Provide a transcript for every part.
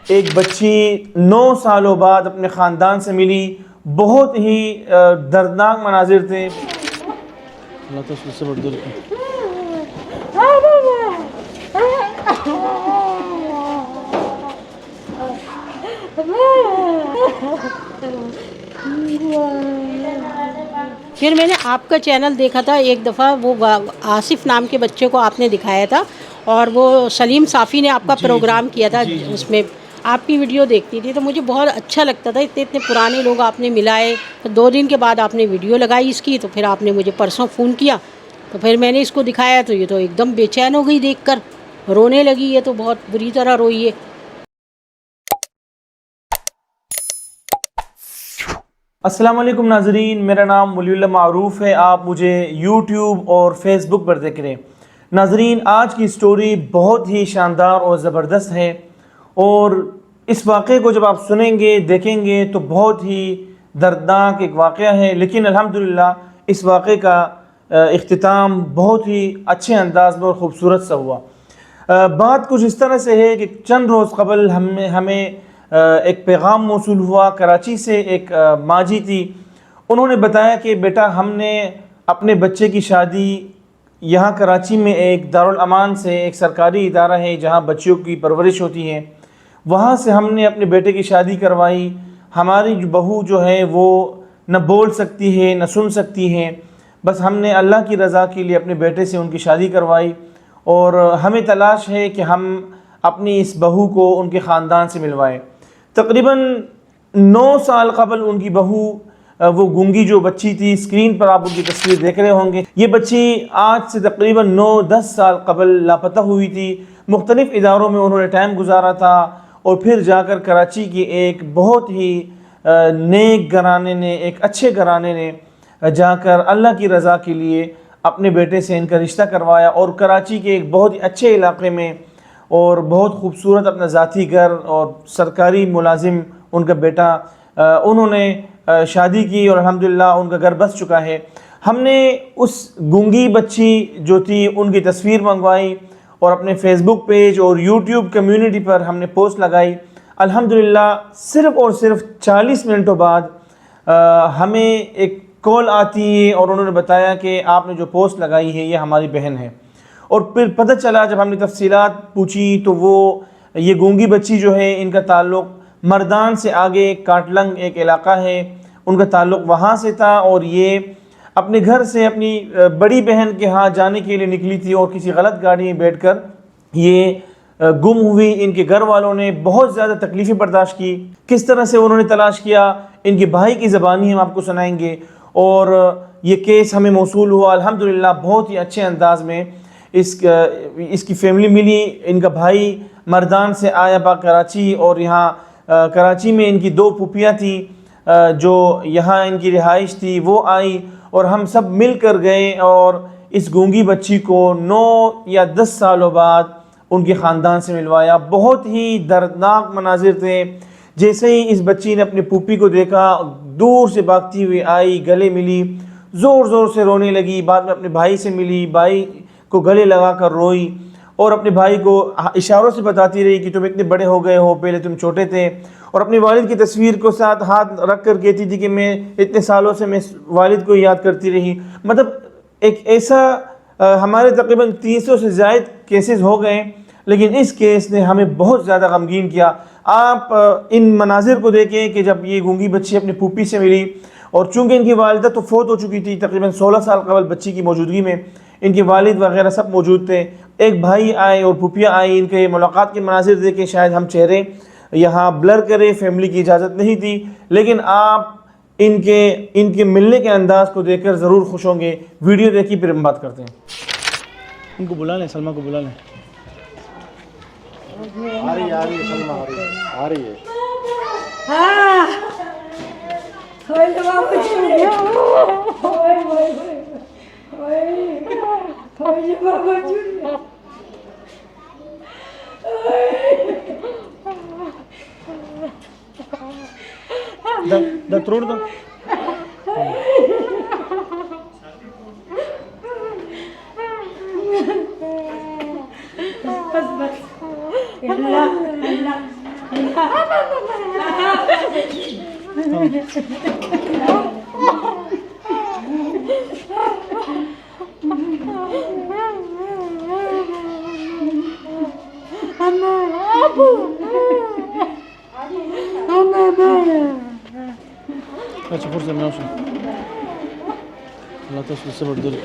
ایک بچی 9 سالوں بعد اپنے خاندان سے ملی، بہت ہی دردناک مناظر تھے. اللہ تو اس سے بڑھ دل پھر میں نے آپ کا چینل دیکھا تھا ایک دفعہ، وہ آصف نام کے بچے کو آپ نے دکھایا تھا، اور وہ سلیم صافی نے آپ کا پروگرام کیا تھا. اس میں آپ کی ویڈیو دیکھتی تھی تو مجھے بہت اچھا لگتا تھا. اتنے پرانے لوگ آپ نے ملائے. 2 دن کے بعد آپ نے ویڈیو لگائی اس کی، تو پھر آپ نے مجھے پرسوں فون کیا، تو پھر میں نے اس کو دکھایا تو یہ تو ایک دم بے چین ہو گئی دیکھ کر، رونے لگی. یہ تو بہت بری طرح روئی ہے. السلام علیکم ناظرین، میرا نام ولی اللہ معروف ہے. آپ مجھے یوٹیوب اور فیس بک پر دیکھ رہے ہیں. ناظرین، آج کی سٹوری بہت ہی شاندار اور زبردست ہے، اور اس واقعے کو جب آپ سنیں گے دیکھیں گے تو بہت ہی دردناک ایک واقعہ ہے، لیکن الحمدللہ اس واقعے کا اختتام بہت ہی اچھے انداز میں اور خوبصورت سا ہوا. بات کچھ اس طرح سے ہے کہ چند روز قبل ہمیں ایک پیغام موصول ہوا کراچی سے. ایک ماں جی تھی، انہوں نے بتایا کہ بیٹا ہم نے اپنے بچے کی شادی یہاں کراچی میں ایک دارالامان سے، ایک سرکاری ادارہ ہے جہاں بچیوں کی پرورش ہوتی ہے، وہاں سے ہم نے اپنے بیٹے کی شادی کروائی. ہماری بہو جو ہے وہ نہ بول سکتی ہے نہ سن سکتی ہے، بس ہم نے اللہ کی رضا کے لیے اپنے بیٹے سے ان کی شادی کروائی، اور ہمیں تلاش ہے کہ ہم اپنی اس بہو کو ان کے خاندان سے ملوائیں. تقریباً 9 سال قبل ان کی بہو، وہ گونگی جو بچی تھی، اسکرین پر آپ ان کی تصویر دیکھ رہے ہوں گے، یہ بچی آج سے تقریباً 9-10 سال قبل لاپتہ ہوئی تھی. مختلف اداروں میں انہوں نے ٹائم گزارا تھا، اور پھر جا کر کراچی کی ایک بہت ہی نیک گھرانے نے، ایک اچھے گھرانے نے جا کر اللہ کی رضا کے لیے اپنے بیٹے سے ان کا رشتہ کروایا، اور کراچی کے ایک بہت ہی اچھے علاقے میں، اور بہت خوبصورت اپنا ذاتی گھر اور سرکاری ملازم ان کا بیٹا، انہوں نے شادی کی، اور الحمدللہ ان کا گھر بس چکا ہے. ہم نے اس گونگی بچی جو تھی ان کی تصویر منگوائی، اور اپنے فیس بک پیج اور یوٹیوب کمیونٹی پر ہم نے پوسٹ لگائی. الحمدللہ صرف اور صرف 40 منٹوں بعد ہمیں ایک کال آتی ہے، اور انہوں نے بتایا کہ آپ نے جو پوسٹ لگائی ہے یہ ہماری بہن ہے. اور پھر پتہ چلا جب ہم نے تفصیلات پوچھی تو وہ یہ گونگی بچی جو ہے ان کا تعلق مردان سے آگے کاٹلنگ ایک علاقہ ہے، ان کا تعلق وہاں سے تھا، اور یہ اپنے گھر سے اپنی بڑی بہن کے ہاں جانے کے لیے نکلی تھی، اور کسی غلط گاڑی میں بیٹھ کر یہ گم ہوئی. ان کے گھر والوں نے بہت زیادہ تکلیفیں برداشت کی. کس طرح سے انہوں نے تلاش کیا، ان کے بھائی کی زبانی ہم آپ کو سنائیں گے، اور یہ کیس ہمیں موصول ہوا الحمدللہ بہت ہی اچھے انداز میں. اس کی فیملی ملی، ان کا بھائی مردان سے آیا با کراچی، اور یہاں کراچی میں ان کی 2 پھوپھیاں تھیں جو یہاں ان کی رہائش تھی، وہ آئی، اور ہم سب مل کر گئے اور اس گونگی بچی کو 9 یا 10 سالوں بعد ان کے خاندان سے ملوایا. بہت ہی دردناک مناظر تھے. جیسے ہی اس بچی نے اپنی پھوپھی کو دیکھا، دور سے بھاگتی ہوئی آئی، گلے ملی، زور زور سے رونے لگی. بعد میں اپنے بھائی سے ملی، بھائی کو گلے لگا کر روئی، اور اپنے بھائی کو اشاروں سے بتاتی رہی کہ تم اتنے بڑے ہو گئے ہو، پہلے تم چھوٹے تھے. اور اپنے والد کی تصویر کو ساتھ ہاتھ رکھ کر کہتی تھی کہ میں اتنے سالوں سے میں والد کو یاد کرتی رہی. مطلب ایک ایسا ہمارے تقریباً 300 سے زائد کیسز ہو گئے، لیکن اس کیس نے ہمیں بہت زیادہ غمگین کیا. آپ ان مناظر کو دیکھیں کہ جب یہ گونگی بچی اپنی پھوپھی سے ملی، اور چونکہ ان کی والدہ تو فوت ہو چکی تھی تقریباً 16 سال قبل بچی کی موجودگی میں، ان کے والد وغیرہ سب موجود تھے. ایک بھائی آئے اور پھوپھیاں آئیں. ان کے ملاقات کے مناظر دیکھیں، شاید ہم چہرے یہاں بلر کریں، فیملی کی اجازت نہیں تھی، لیکن آپ ان کے ملنے کے انداز کو دیکھ کر ضرور خوش ہوں گے. ویڈیو دیکھی پھر ہم بات کرتے ہیں. ان کو بلا لیں، سلمہ کو بلا لیں. آ رہی ہے سلمہ، آ رہی ہے. دا تروڑ دو. اچھا فرصة من أوصل لا تصل الصبر دلك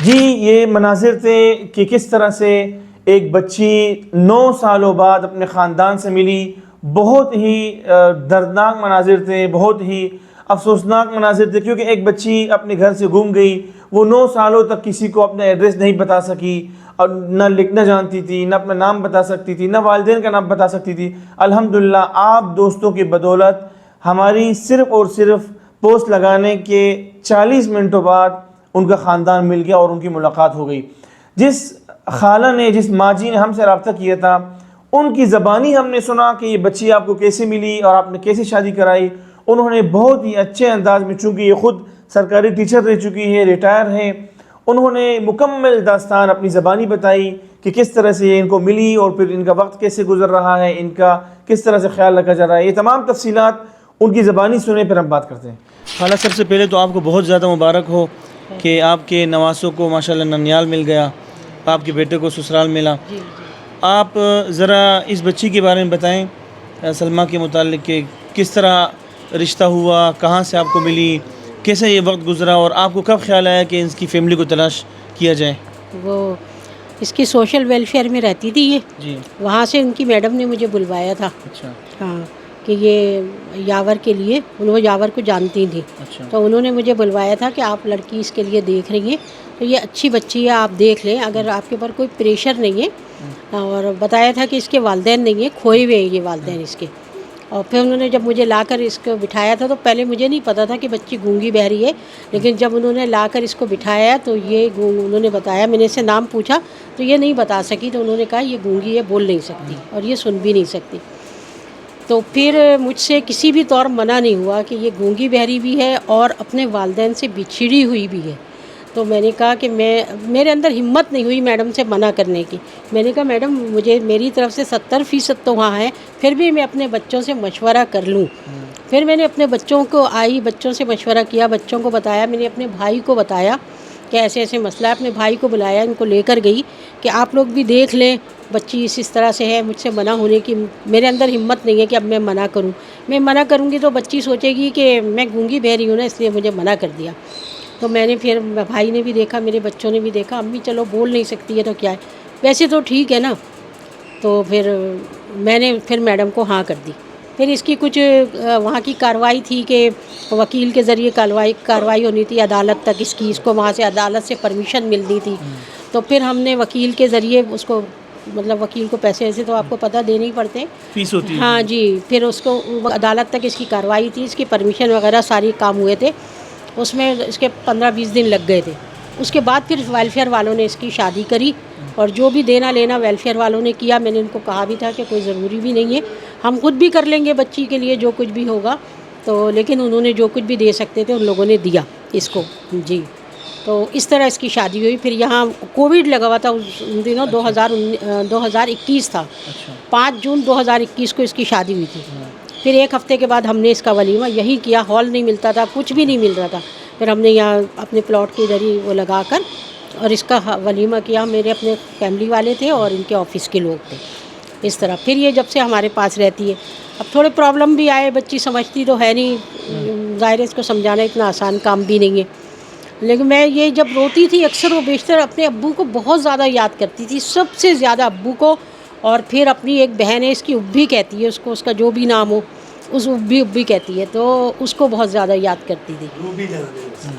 جی یہ مناظر تھے کہ کس طرح سے ایک بچی 9 سالوں بعد اپنے خاندان سے ملی. بہت ہی دردناک مناظر تھے, بہت ہی افسوسناک مناظر تھے, کیونکہ ایک بچی اپنے گھر سے گم گئی. وہ 9 سالوں تک کسی کو اپنا ایڈریس نہیں بتا سکی, اور نہ لکھنا جانتی تھی, نہ اپنا نام بتا سکتی تھی, نہ والدین کا نام بتا سکتی تھی. الحمدللہ آپ دوستوں کی بدولت ہماری صرف اور صرف پوسٹ لگانے کے 40 منٹوں بعد ان کا خاندان مل گیا اور ان کی ملاقات ہو گئی. جس خالہ نے, جس ماجی نے ہم سے رابطہ کیا تھا, ان کی زبانی ہم نے سنا کہ یہ بچی آپ کو کیسے ملی اور آپ نے کیسے شادی کرائی. انہوں نے بہت ہی اچھے انداز میں, چونکہ یہ خود سرکاری ٹیچر رہ چکی ہے, ریٹائر ہیں, انہوں نے مکمل داستان اپنی زبانی بتائی کہ کس طرح سے یہ ان کو ملی اور پھر ان کا وقت کیسے گزر رہا ہے, ان کا کس طرح سے خیال رکھا جا رہا ہے. یہ تمام تفصیلات ان کی زبانی سنیں پھر ہم بات کرتے ہیں. خالہ سب سے پہلے تو آپ کو بہت زیادہ مبارک ہو کہ آپ کے نواسوں کو ماشاءاللہ ننیال مل گیا, آپ کے بیٹے کو سسرال ملا. آپ ذرا اس بچی کے بارے میں بتائیں, سلمہ کے متعلق, کہ کس طرح رشتہ ہوا, کہاں سے آپ کو ملی, کیسے یہ وقت گزرا, اور آپ کو کب خیال آیا کہ اس کی فیملی کو تلاش کیا جائے؟ وہ اس کی سوشل ویلفیئر میں رہتی تھی یہ, جی. وہاں سے ان کی میڈم نے مجھے بلوایا تھا. اچھا. ہاں, کہ یہ یاور کے لیے, وہ یاور کو جانتی تھیں, اچھا. تو انہوں نے مجھے بلوایا تھا کہ آپ لڑکی اس کے لیے دیکھ رہی ہیں تو یہ اچھی بچی ہے, آپ دیکھ لیں, اگر آپ کے اوپر کوئی پریشر نہیں ہے. اور بتایا تھا کہ اس کے والدین نہیں ہیں, کھوئے ہوئے ہیں یہ والدین اس کے. اور پھر انہوں نے جب مجھے لا کر اس کو بٹھایا تھا, تو پہلے مجھے نہیں پتا تھا کہ بچی گونگی بہری ہے, لیکن جب انہوں نے لا کر اس کو بٹھایا تو یہ انہوں نے بتایا, میں نے اس سے نام پوچھا تو یہ نہیں بتا سکی, تو انہوں نے کہا یہ گونگی ہے, بول نہیں سکتی اور یہ سن بھی نہیں سکتی. تو پھر مجھ سے کسی بھی طور منع نہیں ہوا کہ یہ گونگی بہری بھی ہے اور اپنے والدین سے بچھڑی ہوئی بھی ہے. تو میں نے کہا کہ میرے اندر ہمت نہیں ہوئی میڈم سے منع کرنے کی. میں نے کہا میڈم مجھے میری طرف سے 70% تو وہاں ہے, پھر بھی میں اپنے بچوں سے مشورہ کر لوں. پھر میں نے اپنے بچوں کو بچوں سے مشورہ کیا, بچوں کو بتایا, میں نے اپنے بھائی کو بتایا کہ ایسے ایسے مسئلہ ہے. اپنے بھائی کو بلایا, ان کو لے کر گئی کہ آپ لوگ بھی دیکھ لیں بچی اس طرح سے ہے. مجھ سے منع ہونے کی میرے اندر ہمت نہیں ہے کہ اب میں منع کروں. میں منع کروں گی تو بچی سوچے گی کہ میں گونگی بہری ہوں نا, اس لیے مجھے منع کر دیا. تو میں نے پھر بھائی نے بھی دیکھا, میرے بچوں نے بھی دیکھا, امی چلو بول نہیں سکتی ہے تو کیا ہے, ویسے تو ٹھیک ہے نا. تو پھر میں نے پھر میڈم کو ہاں کر دی. پھر اس کی کچھ وہاں کی کارروائی تھی کہ وکیل کے ذریعے کارروائی ہونی تھی عدالت تک اس کی, اس کو وہاں سے عدالت سے پرمیشن ملنی تھی. تو پھر ہم نے وکیل کے ذریعے اس کو, مطلب وکیل کو پیسے ایسے تو آپ کو پتہ دینے ہی پڑتے ہیں, فیس ہوتی ہے. ہاں جی. پھر اس کو عدالت تک اس کی کارروائی تھی, اس کی پرمیشن وغیرہ ساری کام ہوئے تھے, اس میں اس کے 15-20 دن لگ گئے تھے. اس کے بعد پھر ویلفیئر والوں نے اس کی شادی کری, اور جو بھی دینا لینا ویلفیئر والوں نے کیا. میں نے ان کو کہا بھی تھا کہ کوئی ضروری بھی نہیں ہے, ہم خود بھی کر لیں گے بچی کے لیے جو کچھ بھی ہوگا. تو لیکن انہوں نے جو کچھ بھی دے سکتے تھے ان لوگوں نے دیا اس کو. جی. تو اس طرح اس کی شادی ہوئی. پھر یہاں کووڈ لگا ہوا تھا ان دنوں, 2021 تھا, 5 جون 2021 کو اس کی شادی ہوئی تھی. پھر 1 ہفتے کے بعد ہم نے اس کا ولیمہ یہی کیا. ہال نہیں ملتا تھا, کچھ بھی نہیں مل رہا تھا. پھر ہم نے یہاں اپنے پلاٹ کے ذریعے وہ لگا کر اور اس کا ولیمہ کیا. میرے اپنے فیملی والے تھے اور ان کے آفس کے لوگ تھے, اس طرح. پھر یہ جب سے ہمارے پاس رہتی ہے, اب تھوڑے پرابلم بھی آئے, بچی سمجھتی تو ہے نہیں, ظاہر ہے اس کو سمجھانا اتنا آسان کام بھی نہیں ہے. لیکن میں یہ جب روتی تھی اکثر و بیشتر اپنے ابو کو بہت زیادہ یاد کرتی تھی, سب سے زیادہ ابو کو. اور پھر اپنی ایک بہن ہے اس کی, ابھی کہتی ہے اس کو, اس کا جو بھی نام ہو اس ابھی کہتی ہے, تو اس کو بہت زیادہ یاد کرتی تھی.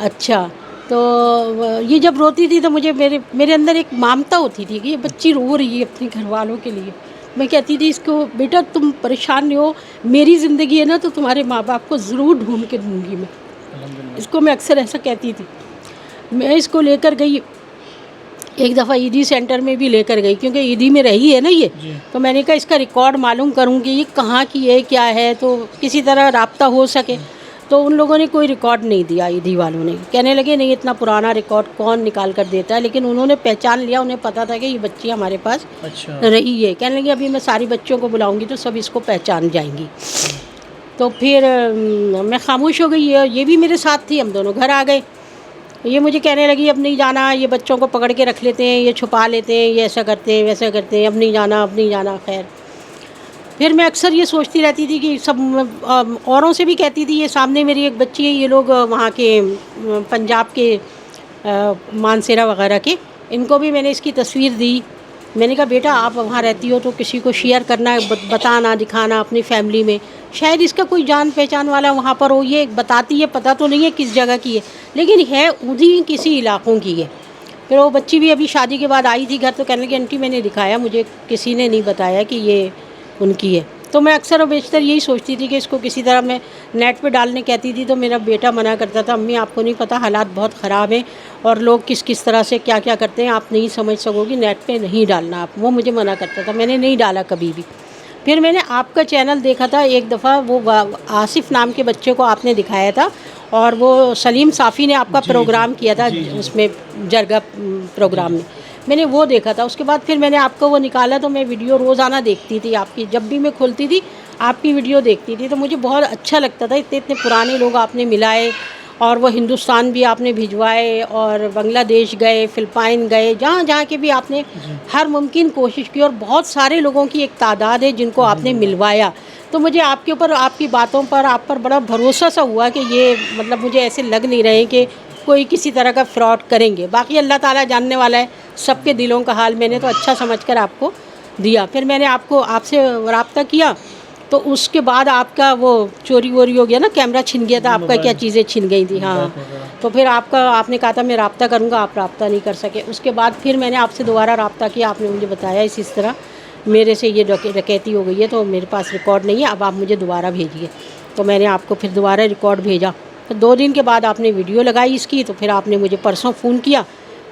اچھا. تو یہ جب روتی تھی تو مجھے میرے اندر ایک مامتا ہوتی تھی کہ یہ بچی رو رہی ہے اپنے گھر والوں کے لیے. میں کہتی تھی اس کو بیٹا تم پریشان نہیں ہو, میری زندگی ہے نا تو تمہارے ماں باپ کو ضرور ڈھونڈ کے دوں گی. میں اس کو میں اکثر ایسا کہتی تھی. میں اس کو لے کر گئی ایک دفعہ عیدی سینٹر میں بھی لے کر گئی کیونکہ عیدی میں رہی ہے نا یہ, تو میں نے کہا اس کا ریکارڈ معلوم کروں گی یہ کہاں کی ہے کیا ہے, تو کسی طرح رابطہ ہو سکے. تو ان لوگوں نے کوئی ریکارڈ نہیں دیا, عیدی والوں نے کہنے لگے نہیں اتنا پرانا ریکارڈ کون نکال کر دیتا ہے, لیکن انہوں نے پہچان لیا, انہیں پتہ تھا کہ یہ بچی ہمارے پاس رہی ہے. کہنے لگے ابھی میں ساری بچوں کو بلاؤں گی تو سب اس کو پہچان جائیں گی. تو پھر میں خاموش ہو گئی. یہ بھی میرے ساتھ تھی, ہم دونوں گھر آ گئے. یہ مجھے کہنے لگی اب نہیں جانا, یہ بچوں کو پکڑ کے رکھ لیتے ہیں, یہ چھپا لیتے ہیں, یہ ایسا کرتے ہیں ویسا کرتے ہیں, اب نہیں جانا اب نہیں جانا. خیر پھر میں اکثر یہ سوچتی رہتی تھی کہ سب اوروں سے بھی کہتی تھی, یہ سامنے میری ایک بچی ہے, یہ لوگ وہاں کے پنجاب کے مانسیرا وغیرہ کے, ان کو بھی میں نے اس کی تصویر دی. میں نے کہا بیٹا آپ وہاں رہتی ہو تو کسی کو شیئر کرنا, بتانا دکھانا اپنی فیملی میں, شاید اس کا کوئی جان پہچان والا وہاں پر ہو. یہ بتاتی ہے, پتہ تو نہیں ہے کس جگہ کی ہے لیکن ہے انہیں کسی علاقوں کی ہے. پھر وہ بچی بھی ابھی شادی کے بعد آئی تھی گھر, تو کہنے لگی آنٹی میں نے دکھایا, مجھے کسی نے نہیں بتایا کہ یہ ان کی ہے. تو میں اکثر و بیشتر یہی سوچتی تھی کہ اس کو کسی طرح میں نیٹ پہ ڈالنے کہتی تھی, تو میرا بیٹا منع کرتا تھا, امی آپ کو نہیں پتہ حالات بہت خراب ہیں اور لوگ کس طرح سے کیا کرتے ہیں, آپ نہیں سمجھ سکو گی, نیٹ پہ نہیں ڈالنا آپ. وہ مجھے منع کرتا تھا, میں نے نہیں ڈالا کبھی بھی. پھر میں نے آپ کا چینل دیکھا تھا ایک دفعہ, وہ آصف نام کے بچے کو آپ نے دکھایا تھا, اور وہ سلیم صافی نے آپ کا پروگرام کیا تھا اس میں جرگہ پروگرام میں نے وہ دیکھا تھا. اس کے بعد پھر میں نے آپ کو وہ نکالا, تو میں ویڈیو روزانہ دیکھتی تھی آپ کی, جب بھی میں کھولتی تھی آپ کی ویڈیو دیکھتی تھی, تو مجھے بہت اچھا لگتا تھا. اتنے پرانے لوگ آپ نے ملائے, اور وہ ہندوستان بھی آپ نے بھجوائے, اور بنگلہ دیش گئے, فلپائن گئے, جہاں کے بھی آپ نے ہر ممکن کوشش کی, اور بہت سارے لوگوں کی ایک تعداد ہے جن کو آپ نے ملوایا. تو مجھے آپ کے اوپر, آپ کی باتوں پر, آپ پر بڑا بھروسہ سا ہوا کہ یہ مطلب مجھے ایسے لگ نہیں رہے کہ کوئی کسی طرح کا فراڈ کریں گے. باقی اللہ تعالیٰ جاننے والا ہے سب کے دلوں کا حال, میں نے تو اچھا سمجھ کر آپ کو دیا. پھر میں نے آپ سے رابطہ کیا, تو اس کے بعد آپ کا وہ چوری ووری ہو گیا نا, کیمرہ چھن گیا تھا آپ کا, کیا چیزیں چھن گئی تھیں. ہاں, تو پھر آپ نے کہا تھا میں رابطہ کروں گا, آپ رابطہ نہیں کر سکے. اس کے بعد پھر میں نے آپ سے دوبارہ رابطہ کیا, آپ نے مجھے بتایا اس طرح میرے سے یہ ڈکیتی ہو گئی ہے, تو میرے پاس ریکارڈ نہیں ہے, اب آپ مجھے دوبارہ بھیجیے. تو میں نے آپ کو پھر دوبارہ ریکارڈ بھیجا. پھر 2 دن کے بعد آپ نے ویڈیو لگائی اس کی, تو پھر آپ نے مجھے پرسوں فون کیا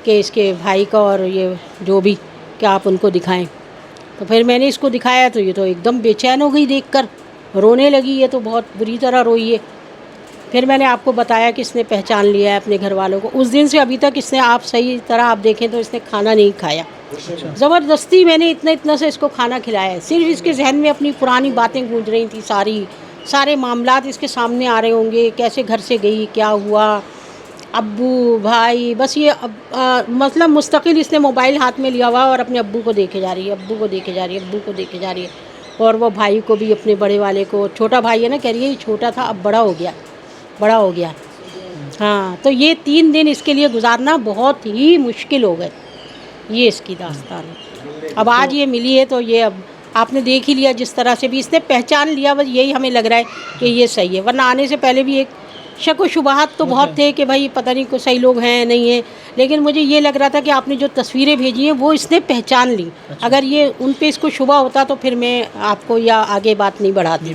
کہ اس کے بھائی کا اور یہ جو بھی کہ آپ ان کو دکھائیں. تو پھر میں نے اس کو دکھایا, تو یہ تو ایک دم بے چین ہو گئی دیکھ کر, رونے لگی ہے, تو بہت بری طرح روئی ہے. پھر میں نے آپ کو بتایا کہ اس نے پہچان لیا ہے اپنے گھر والوں کو. اس دن سے ابھی تک اس نے, آپ صحیح طرح آپ دیکھیں تو اس نے کھانا نہیں کھایا. زبردستی میں نے اتنا سے اس کو کھانا کھلایا ہے. صرف اس کے ذہن میں اپنی پرانی باتیں گونج رہی تھیں, سارے معاملات اس کے سامنے آ رہے ہوں گے, کیسے گھر سے گئی, کیا ہوا, ابو بھائی, بس یہ مطلب مستقل اس نے موبائل ہاتھ میں لیا ہوا اور اپنے ابو کو دیکھے جا رہی ہے, ابو کو دیکھے جا رہی ہے, ابو کو دیکھے جا رہی ہے. اور وہ بھائی کو بھی, اپنے بڑے والے کو, چھوٹا بھائی ہے نا, کہہ رہی ہے یہ چھوٹا تھا اب بڑا ہو گیا. ہاں, تو یہ 3 دن اس کے لیے گزارنا بہت ہی مشکل ہو گئے. یہ اس کی داستان ہے. اب آج یہ ملی ہے, تو یہ اب آپ نے دیکھ ہی لیا جس طرح سے بھی اس نے پہچان لیا, بس یہی ہمیں لگ رہا ہے کہ یہ صحیح ہے. ورنہ آنے سے پہلے بھی ایک شک و شبہات تو بہت تھے کہ بھائی پتہ نہیں کوئی صحیح لوگ ہیں نہیں ہیں, لیکن مجھے یہ لگ رہا تھا کہ آپ نے جو تصویریں بھیجی ہیں وہ اس نے پہچان لی. اگر یہ ان پہ اس کو شبہ ہوتا تو پھر میں آپ کو یا آگے بات نہیں بڑھاتی.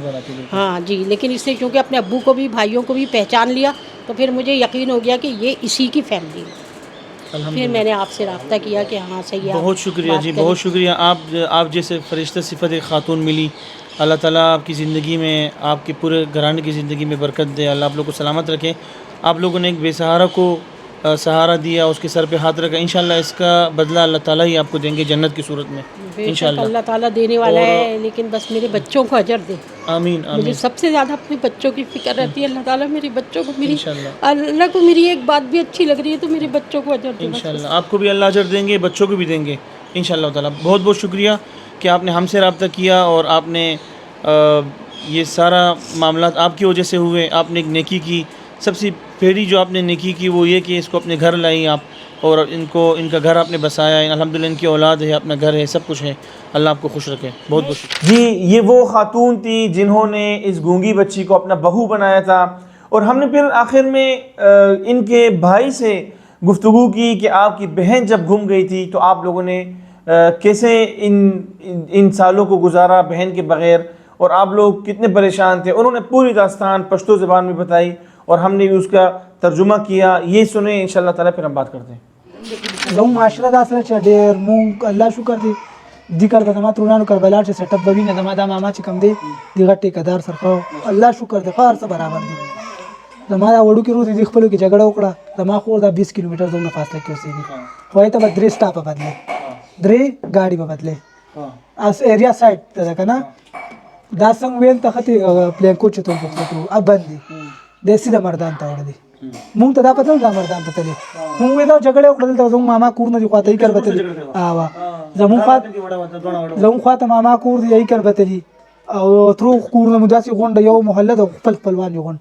ہاں جی, لیکن اس نے چونکہ اپنے ابو کو بھی, بھائیوں کو بھی پہچان لیا, تو پھر مجھے یقین ہو گیا کہ یہ اسی کی فیملی ہے. پھر میں نے آپ سے رابطہ کیا کہ ہاں صحیح ہے. بہت شکریہ جی, بہت شکریہ. آپ جیسے فرشتہ صفت ایک خاتون ملی, اللہ تعالیٰ آپ کی زندگی میں, آپ کے پورے گھرانے کی زندگی میں برکت دے. اللہ آپ لوگ کو سلامت رکھے. آپ لوگوں نے ایک بے سہارا کو سہارا دیا, اس کے سر پہ ہاتھ رکھا. انشاءاللہ اس کا بدلہ اللہ تعالیٰ ہی آپ کو دیں گے جنت کی صورت میں انشاءاللہ. اللہ تعالیٰ دینے والا ہے, لیکن بس میرے بچوں کو اجر دے. آمین مجھے آمین. سب سے زیادہ اپنے بچوں کی فکر رہتی ہے. اللہ تعالیٰ میرے بچوں کو, میری اللہ کو میری ایک بات بھی اچھی لگ رہی ہے تو میرے بچوں کو اجر دے. انشاءاللہ آپ کو بھی اللہ اجر دیں گے, بچوں کو بھی دیں گے انشاءاللہ تعالیٰ. بہت بہت شکریہ کہ آپ نے ہم سے رابطہ کیا, اور آپ نے یہ سارا معاملات آپ کی وجہ سے ہوئے. آپ نے ایک نیکی کی, سب سے پہلی جو آپ نے نیکی کی وہ یہ کہ اس کو اپنے گھر لائی آپ, اور ان کا گھر آپ نے بسایا. الحمدللہ ان کی اولاد ہے, اپنا گھر ہے, سب کچھ ہے. اللہ آپ کو خوش رکھے. بہت بہت شکریہ. جی, یہ وہ خاتون تھی جنہوں نے اس گونگی بچی کو اپنا بہو بنایا تھا, اور ہم نے پھر آخر میں ان کے بھائی سے گفتگو کی کہ آپ کی بہن جب گم گئی تھی تو آپ لوگوں نے کیسے ان سالوں کو گزارا بہن کے بغیر، اور آپ لوگ کتنے پریشان تھے. انہوں نے پوری داستان پشتو زبان میں بتائی اور ہم نے بھی اس کا ترجمہ کیا. یہ سنیں انشاءاللہ تعالیٰ، پھر ہم بات کرتے ہیں. زموږ معاشره داسې چې ډېر مونږ الله شکر دی ذکر د زما ترونانو کربلا چې سیټ اپ به وینې زما دا ماما چې کوم دی دغه ټیکدار سره الله شکر دی هر څه برابر دی. زما دا وړوکي ورور دی خپلو کې جګړه وکړه، زما خور دا 20 کیلومتر زموږ فاصله کې اوسېږي، وایي ته به 3 سټاپه بدلې 3 ګاډي به بدلې اس ایریا سایډ ته ده که نه. دا څنګه ویل ته ختې پلین کوچ ته وپوښتو اب بند دی دی سیده مردان ته وړه دی. مونږ ته دا پته نه دا مردان ته تللی، مونږ وایي دا جګړه وکړه دلته زموږ ماما کور نه دي خواته یې کر به تلي زموږ خواته ماما کور دی یې کر به تلي او ترو کور نه مو داسې غونډه یو محله د خپل خپلوان یو غونډ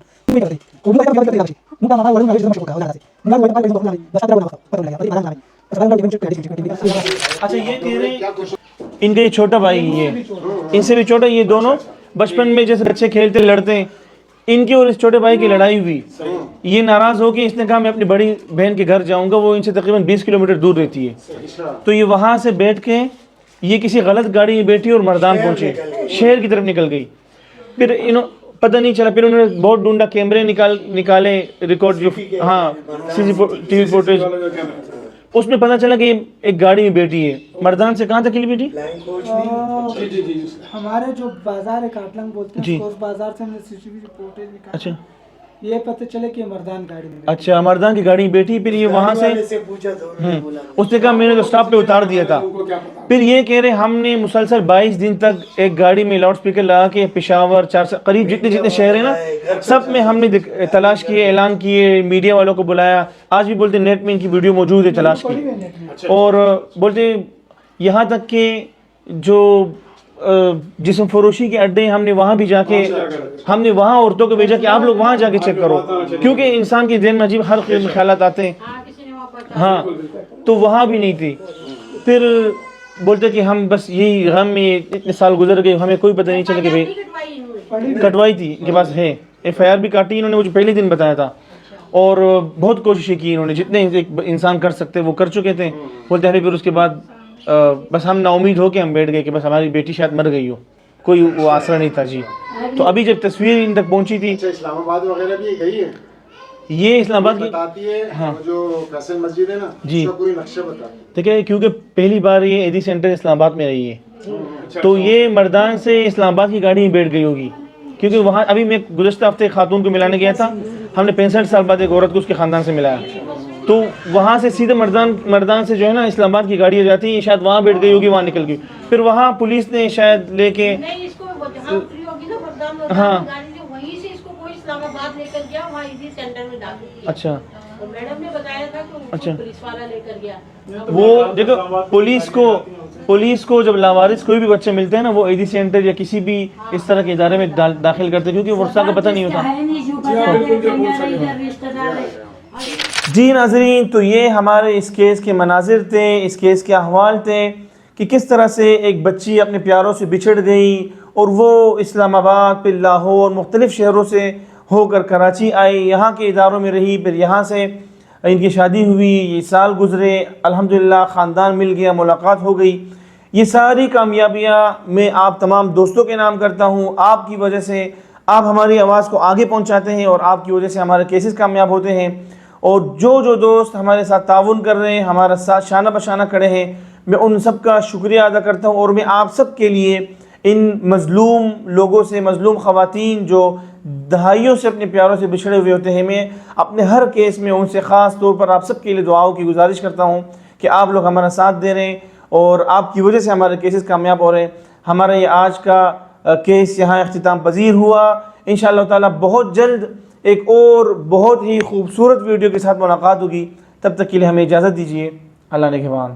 اچھا یہ کہہ رہے ہیں ان کا یہ چھوٹا بھائی، یہ ان سے بھی چھوٹا، یہ دونوں بچپن میں جیسے بچے کھیلتے لڑتے ہیں، ان کی اور اس چھوٹے بھائی کی لڑائی ہوئی. یہ ناراض ہو کے اس نے کہا میں اپنی بڑی بہن کے گھر جاؤں گا، وہ ان سے تقریباً 20 کلومیٹر دور رہتی ہے. تو یہ وہاں سے بیٹھ کے یہ کسی غلط گاڑی میں بیٹھی اور مردان پہنچے، شہر کی طرف نکل گئی. پھر پتہ نہیں چلا، پھر انہوں نے بہت ڈھونڈا، کیمرے نکالے ریکارڈ جو ہاں سی وی فوٹیج، اس میں پتہ چلا کہ ایک گاڑی میں بیٹھی ہے. مردان سے کہاں تک کے لیے بیٹھی؟ ہمارے جو بازار ہے کاٹلنگ بولتے ہیں اس بازار سے ہم نے سی سی ٹی وی فوٹیج نکالی. اچھا یہ پتہ چلے کہ مردان گاڑی میں اچھا مردان کی گاڑی میں بیٹھی. پھر یہ وہاں سے اس نے کہا میں نے تو اسٹاپ پہ اتار دیا تھا. پھر یہ کہہ رہے ہم نے مسلسل 22 دن تک ایک گاڑی میں لاؤڈ اسپیکر لگا کے پشاور قریب جتنے شہر ہیں نا سب میں ہم نے تلاش کیے، اعلان کیے، میڈیا والوں کو بلایا. آج بھی بولتے نیٹ میں ان کی ویڈیو موجود ہے، تلاش کی. اور بولتے یہاں تک کہ جو جسم فروشی کے اڈے ہم نے وہاں بھی جا کے ہم نے وہاں عورتوں کو بھیجا کہ آپ لوگ وہاں جا کے چیک کرو، کیونکہ انسان کے ذہن میں عجیب ہر قسم کے خیالات آتے ہیں. ہاں تو وہاں بھی نہیں تھی. پھر بولتے کہ ہم بس یہی غم میں اتنے سال گزر گئے، ہمیں کوئی پتہ نہیں چلا کہ بھائی کٹوائی تھی ان کے پاس ہے. ایف آئی آر بھی کاٹی انہوں نے، مجھے پہلے دن بتایا تھا. اور بہت کوششیں کی انہوں نے، جتنے ایک انسان کر سکتے وہ کر چکے تھے. بولتے ہیں پھر اس کے بعد بس ہم نا امید ہو کے ہم بیٹھ گئے کہ بس ہماری بیٹی شاید مر گئی ہو، کوئی وہ آسرا نہیں تھا. جی تو ابھی جب تصویر ان تک پہنچی تھی، اسلام آباد وغیرہ بھی گئی ہے، یہ اسلام آباد کی بتاتی ہے ہاں جو قاسم مسجد ہے نا جی اس کا پوری نقشہ بتاتی ہے. دیکھیں کیونکہ پہلی بار یہ ایدی سینٹر اسلام آباد میں رہی ہے تو یہ مردان سے اسلام آباد کی گاڑی میں بیٹھ گئی ہوگی. کیونکہ وہاں ابھی میں گزشتہ ہفتے خاتون کو ملانے گیا تھا، ہم نے 65 سال بعد ایک عورت کو اس کے خاندان سے ملایا. تو وہاں سے سیدھے مردان سے جو ہے نا اسلام آباد کی گاڑیاں جاتی ہیں، شاید وہاں بیٹھ گئی ہوگی، وہاں نکل گئی. پھر وہاں پولیس نے شاید لے کے ہاں اچھا اچھا وہ دیکھو پولیس کو جب لاوارث کوئی بھی بچے ملتے ہیں نا وہ ایدی سینٹر یا کسی بھی اس طرح کے ادارے میں داخل کرتے ہیں، کیونکہ ورثہ کا پتہ نہیں ہوتا. جی ناظرین، تو یہ ہمارے اس کیس کے مناظر تھے، اس کیس کے احوال تھے کہ کس طرح سے ایک بچی اپنے پیاروں سے بچھڑ گئی اور وہ اسلام آباد پھر لاہور مختلف شہروں سے ہو کر کراچی آئی، یہاں کے اداروں میں رہی، پھر یہاں سے ان کی شادی ہوئی، یہ سال گزرے، الحمدللہ خاندان مل گیا، ملاقات ہو گئی. یہ ساری کامیابیاں میں آپ تمام دوستوں کے نام کرتا ہوں. آپ کی وجہ سے آپ ہماری آواز کو آگے پہنچاتے ہیں اور آپ کی وجہ سے ہمارے کیسز کامیاب ہوتے ہیں. اور جو دوست ہمارے ساتھ تعاون کر رہے ہیں، ہمارا ساتھ شانہ بشانہ کھڑے ہیں، میں ان سب کا شکریہ ادا کرتا ہوں. اور میں آپ سب کے لیے ان مظلوم لوگوں سے، مظلوم خواتین جو دہائیوں سے اپنے پیاروں سے بچھڑے ہوئے ہوتے ہیں، میں اپنے ہر کیس میں ان سے خاص طور پر آپ سب کے لیے دعاؤں کی گزارش کرتا ہوں کہ آپ لوگ ہمارا ساتھ دے رہے ہیں اور آپ کی وجہ سے ہمارے کیسز کامیاب ہو رہے ہیں. ہمارا یہ آج کا کیس یہاں اختتام پذیر ہوا. انشاءاللہ تعالی بہت جلد ایک اور بہت ہی خوبصورت ویڈیو کے ساتھ ملاقات ہوگی. تب تک کے لیے ہمیں اجازت دیجیے. اللہ نگہبان.